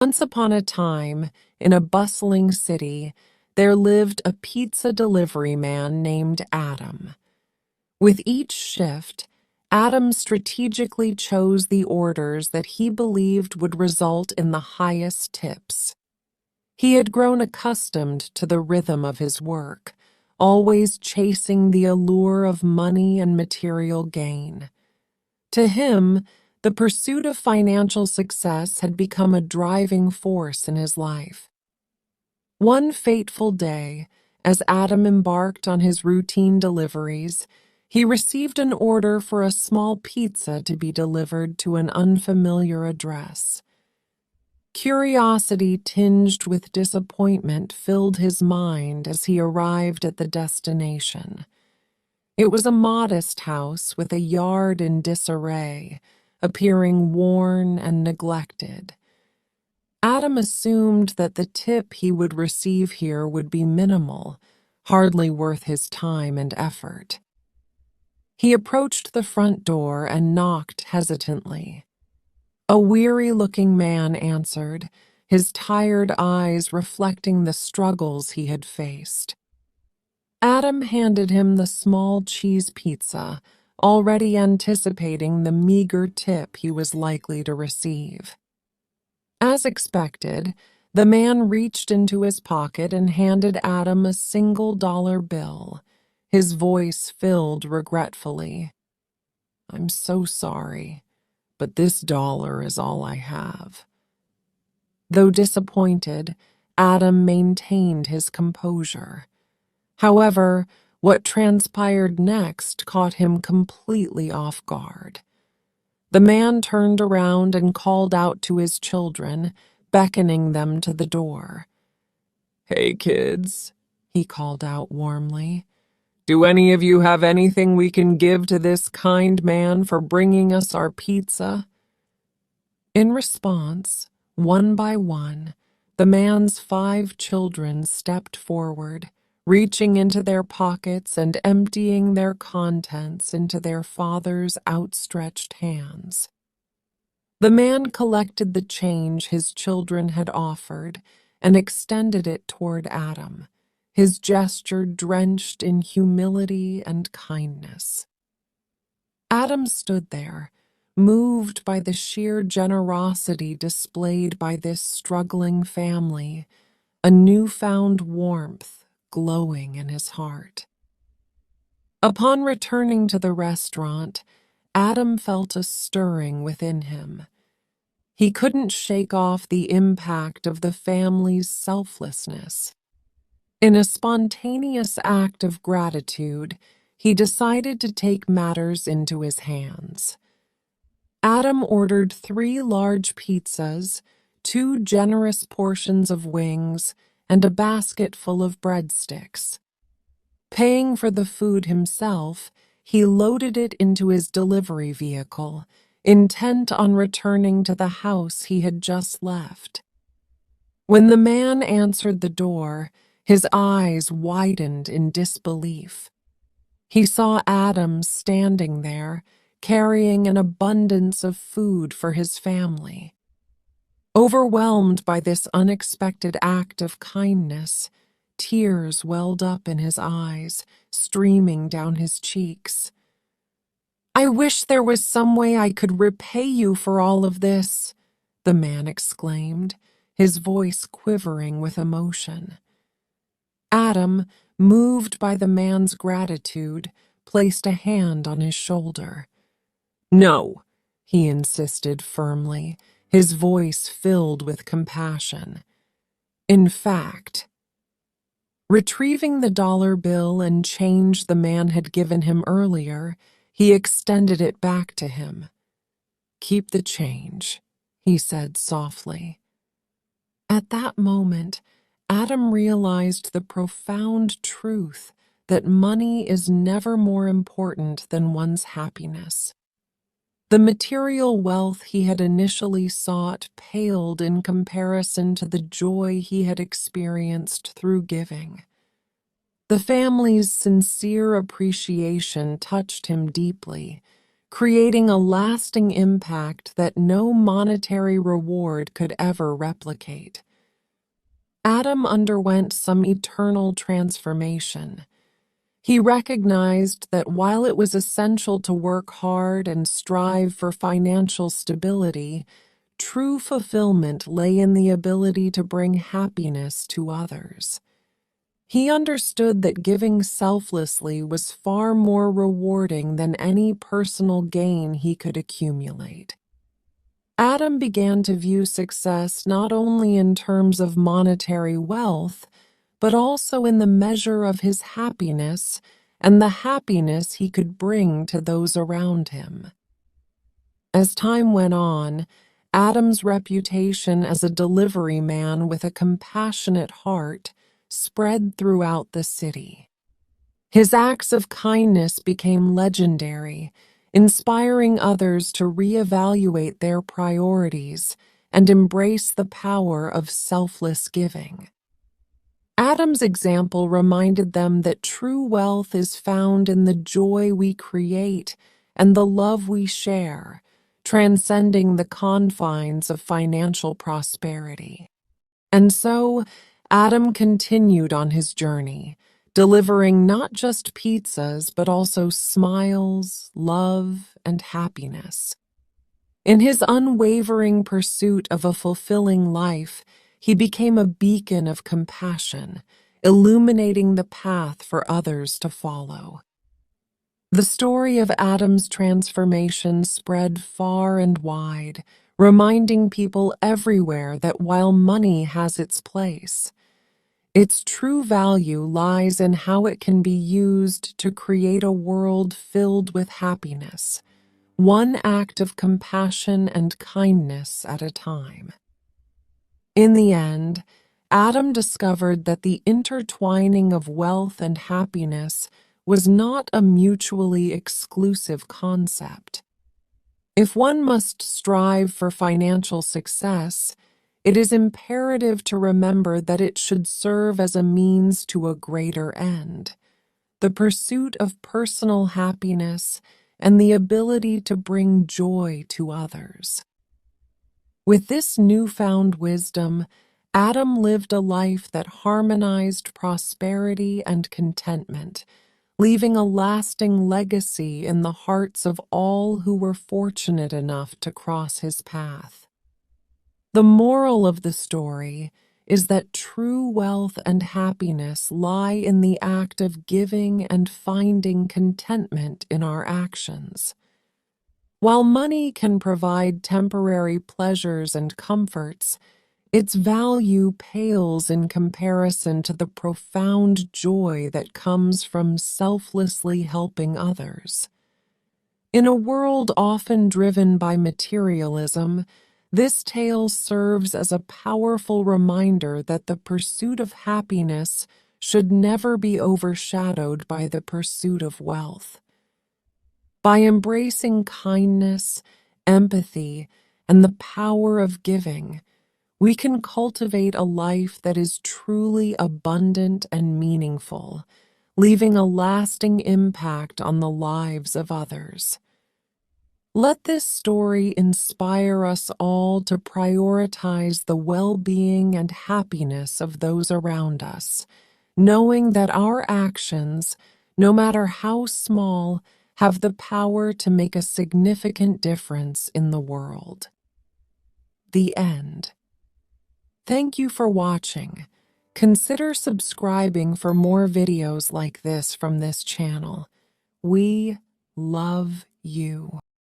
Once upon a time, in a bustling city, there lived a pizza delivery man named Adam. With each shift, Adam strategically chose the orders that he believed would result in the highest tips. He had grown accustomed to the rhythm of his work, always chasing the allure of money and material gain. To him, the pursuit of financial success had become a driving force in his life. One fateful day, as Adam embarked on his routine deliveries, he received an order for a small pizza to be delivered to an unfamiliar address. Curiosity tinged with disappointment filled his mind as he arrived at the destination. It was a modest house with a yard in disarray, appearing worn and neglected. Adam assumed that the tip he would receive here would be minimal, hardly worth his time and effort. He approached the front door and knocked hesitantly. A weary-looking man answered, his tired eyes reflecting the struggles he had faced. Adam handed him the small cheese pizza, already anticipating the meager tip he was likely to receive. As expected, the man reached into his pocket and handed Adam a $1 bill, his voice filled regretfully. "I'm so sorry, but this dollar is all I have." Though disappointed, Adam maintained his composure. However, what transpired next caught him completely off guard. The man turned around and called out to his children, beckoning them to the door. "Hey, kids," he called out warmly. "Do any of you have anything we can give to this kind man for bringing us our pizza?" In response, one by one, the man's 5 children stepped forward, reaching into their pockets and emptying their contents into their father's outstretched hands. The man collected the change his children had offered and extended it toward Adam, his gesture drenched in humility and kindness. Adam stood there, moved by the sheer generosity displayed by this struggling family, a newfound warmth glowing in his heart. Upon returning to the restaurant, Adam felt a stirring within him. He couldn't shake off the impact of the family's selflessness. In a spontaneous act of gratitude, he decided to take matters into his hands. Adam ordered 3 large pizzas, 2 generous portions of wings, and a basket full of breadsticks. Paying for the food himself, he loaded it into his delivery vehicle, intent on returning to the house he had just left. When the man answered the door, his eyes widened in disbelief. He saw Adam standing there, carrying an abundance of food for his family. Overwhelmed by this unexpected act of kindness, tears welled up in his eyes, streaming down his cheeks. "I wish there was some way I could repay you for all of this," the man exclaimed, his voice quivering with emotion. Adam, moved by the man's gratitude, placed a hand on his shoulder. "No," he insisted firmly, his voice filled with compassion. "In fact," retrieving the dollar bill and change the man had given him earlier, he extended it back to him. "Keep the change," he said softly. At that moment, Adam realized the profound truth that money is never more important than one's happiness. The material wealth he had initially sought paled in comparison to the joy he had experienced through giving. The family's sincere appreciation touched him deeply, creating a lasting impact that no monetary reward could ever replicate. Adam underwent some eternal transformation. He recognized that while it was essential to work hard and strive for financial stability, true fulfillment lay in the ability to bring happiness to others. He understood that giving selflessly was far more rewarding than any personal gain he could accumulate. Adam began to view success not only in terms of monetary wealth, but also in the measure of his happiness and the happiness he could bring to those around him. As time went on, Adam's reputation as a delivery man with a compassionate heart spread throughout the city. His acts of kindness became legendary, inspiring others to reevaluate their priorities and embrace the power of selfless giving. Adam's example reminded them that true wealth is found in the joy we create and the love we share, transcending the confines of financial prosperity. And so, Adam continued on his journey, delivering not just pizzas, but also smiles, love, and happiness. In his unwavering pursuit of a fulfilling life, he became a beacon of compassion, illuminating the path for others to follow. The story of Adam's transformation spread far and wide, reminding people everywhere that while money has its place, its true value lies in how it can be used to create a world filled with happiness, one act of compassion and kindness at a time. In the end, Adam discovered that the intertwining of wealth and happiness was not a mutually exclusive concept. If one must strive for financial success, it is imperative to remember that it should serve as a means to a greater end, the pursuit of personal happiness and the ability to bring joy to others. With this newfound wisdom, Adam lived a life that harmonized prosperity and contentment, leaving a lasting legacy in the hearts of all who were fortunate enough to cross his path. The moral of the story is that true wealth and happiness lie in the act of giving and finding contentment in our actions. While money can provide temporary pleasures and comforts, its value pales in comparison to the profound joy that comes from selflessly helping others. In a world often driven by materialism, this tale serves as a powerful reminder that the pursuit of happiness should never be overshadowed by the pursuit of wealth. By embracing kindness, empathy, and the power of giving, we can cultivate a life that is truly abundant and meaningful, leaving a lasting impact on the lives of others. Let this story inspire us all to prioritize the well-being and happiness of those around us, knowing that our actions, no matter how small, have the power to make a significant difference in the world. The end. Thank you for watching. Consider subscribing for more videos like this from this channel. We love you.